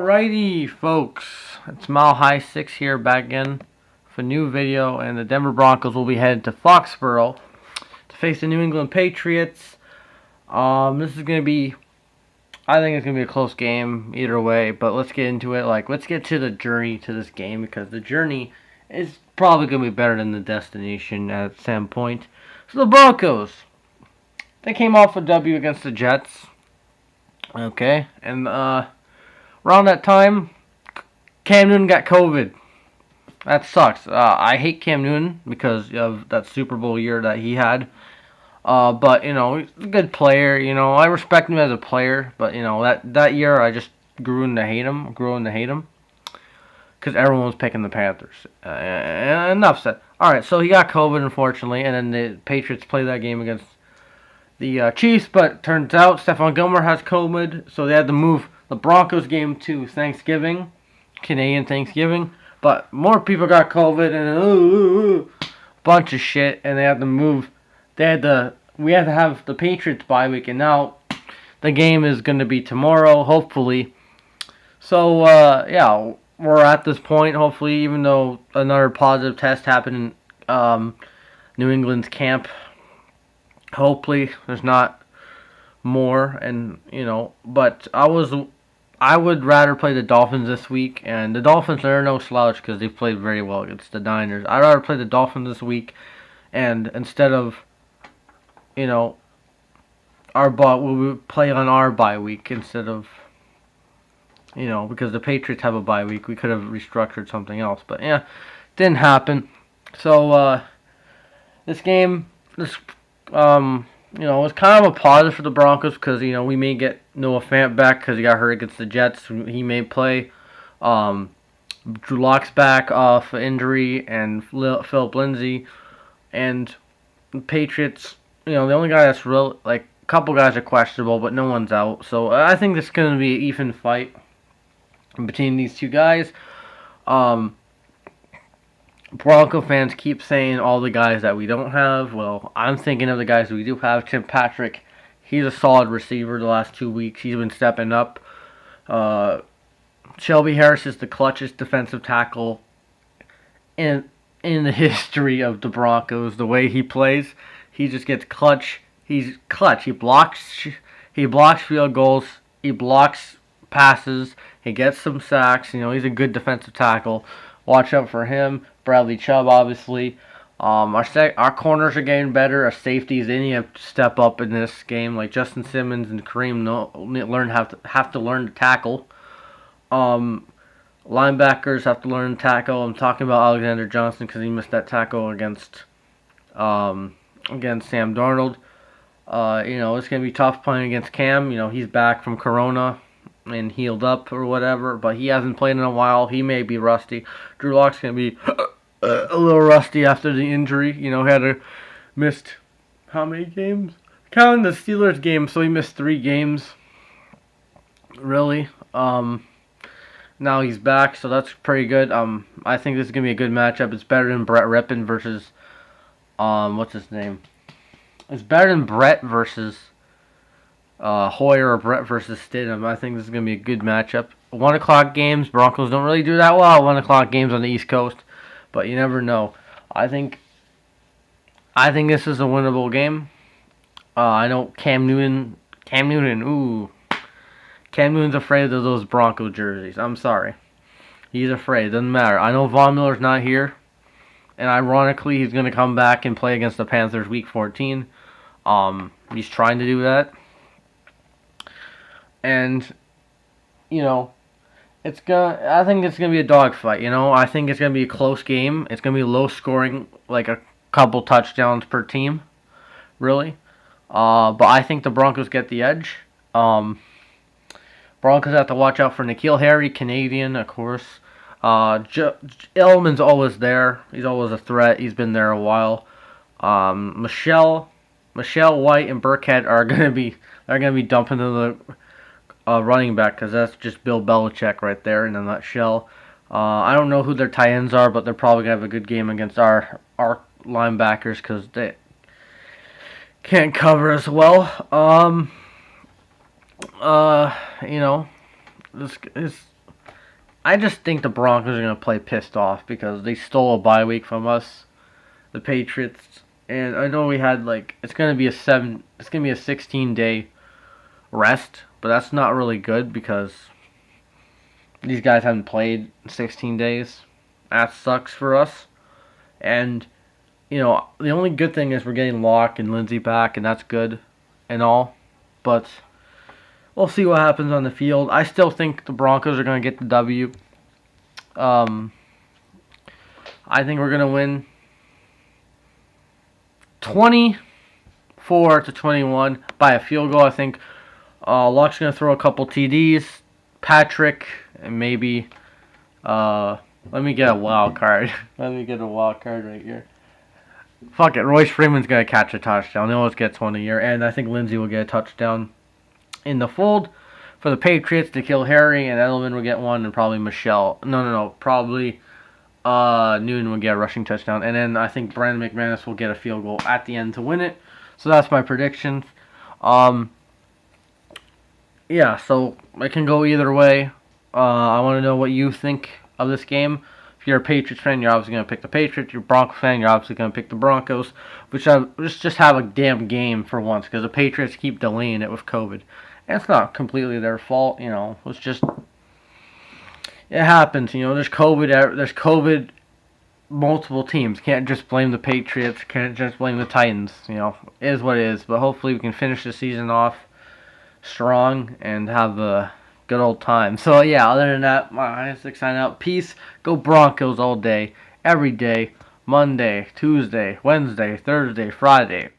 Alrighty, folks, it's Mile High 6 here back again with a new video, and the Denver Broncos will be headed to Foxborough to face the New England Patriots. This is going to be, I think it's going to be a close game either way, but let's get into it. Let's get to the journey to this game, because the journey is probably going to be better than the destination at some point. So the Broncos, they came off a W against the Jets, okay, and around that time, Cam Newton got COVID. That sucks. I hate Cam Newton because of that Super Bowl year that he had. But, you know, he's a good player. You know, I respect him as a player. But, you know, that year I just grew to hate him. Because everyone was picking the Panthers. And enough said. Alright, so he got COVID, unfortunately. And then the Patriots played that game against the Chiefs. But turns out Stephon Gilmore has COVID. So they had to move the Broncos game to Thanksgiving, Canadian Thanksgiving, but more people got COVID and bunch of shit, and they had to move. We had to have the Patriots bye week, and now the game is going to be tomorrow, hopefully. So yeah, we're at this point. Hopefully, even though another positive test happened in New England's camp, hopefully there's not more, and you know, but I would rather play the Dolphins this week, and the Dolphins are no slouch because they've played very well against the Niners. I'd rather play the Dolphins this week, and instead of, you know, we'll play on our bye week instead of, you know, because the Patriots have a bye week. We could have restructured something else, but yeah, didn't happen. So this game, you know, it's kind of a positive for the Broncos because, you know, we may get Noah Fant back because he got hurt against the Jets. He may play. Drew Lock's back off injury, and Philip Lindsay. And the Patriots, you know, the only guy that's real, like, a couple guys are questionable, but no one's out. So I think this is going to be an even fight between these two guys. Bronco fans keep saying all the guys that we don't have. Well, I'm thinking of the guys we do have. Tim Patrick, he's a solid receiver the last 2 weeks. He's been stepping up. Shelby Harris is the clutchest defensive tackle in the history of the Broncos. The way he plays, he just gets clutch. He's clutch. He blocks field goals. He blocks passes. He gets some sacks. You know, he's a good defensive tackle. Watch out for him. Bradley Chubb, obviously. Our corners are getting better. Our safeties, they need to step up in this game. Like Justin Simmons and Kareem have to learn to tackle. Linebackers have to learn to tackle. I'm talking about Alexander Johnson because he missed that tackle against Sam Darnold. You know, it's gonna be tough playing against Cam. You know, he's back from Corona and healed up or whatever, but he hasn't played in a while. He may be rusty. Drew Lock's gonna be a little rusty after the injury. You know, he missed how many games? Counting the Steelers game, so he missed 3 games. Really. Now he's back, so that's pretty good. I think this is gonna be a good matchup. It's better than Brett Rippon versus what's his name? It's better than Brett versus Hoyer or Brett versus Stidham. I think this is going to be a good matchup. 1 o'clock games. Broncos don't really do that well. 1 o'clock games on the East Coast, but you never know. I think this is a winnable game. I know Cam Newton. Ooh, Cam Newton's afraid of those Bronco jerseys. I'm sorry, he's afraid. Doesn't matter. I know Von Miller's not here, and ironically, he's going to come back and play against the Panthers Week 14. He's trying to do that. And, you know, I think it's gonna be a dogfight. You know, I think it's gonna be a close game. It's gonna be low scoring, like a couple touchdowns per team, really. But I think the Broncos get the edge. Broncos have to watch out for N'Keal Harry, Canadian, of course. Edelman's always there. He's always a threat. He's been there a while. Michelle White and Burkhead are gonna be dumping to the running back, because that's just Bill Belichick right there in a nutshell. I don't know who their tight ends are, but they're probably going to have a good game against our linebackers because they can't cover as well. You know, this is I just think the Broncos are going to play pissed off because they stole a bye week from us, the Patriots. And I know we had it's going to be a 16-day rest, but that's not really good because these guys haven't played in 16 days. That sucks for us. And the only good thing is we're getting Locke and Lindsey back, and that's good and all. But we'll see what happens on the field. I still think the Broncos are going to get the W. I think we're going to win 24-21 by a field goal. I think Locke's going to throw a couple TDs. Patrick, and maybe... let me get a wild card. Let me get a wild card right here. Fuck it. Royce Freeman's going to catch a touchdown. He always gets one a year. And I think Lindsey will get a touchdown in the fold for the Patriots to kill Harry. And Edelman will get one. And probably Michelle. No. Probably Newton will get a rushing touchdown. And then I think Brandon McManus will get a field goal at the end to win it. So that's my predictions. Yeah, so it can go either way. I want to know what you think of this game. If you're a Patriots fan, you're obviously going to pick the Patriots. If you're a Broncos fan, you're obviously going to pick the Broncos. Which just have a damn game for once, because the Patriots keep delaying it with COVID. And it's not completely their fault, It's just, it happens, There's COVID, multiple teams. Can't just blame the Patriots. Can't just blame the Titans. It is what it is. But hopefully we can finish the season off strong and have a good old time. So yeah, other than that, my Isaac sign out. Peace. Go Broncos all day, every day. Monday, Tuesday, Wednesday, Thursday, Friday.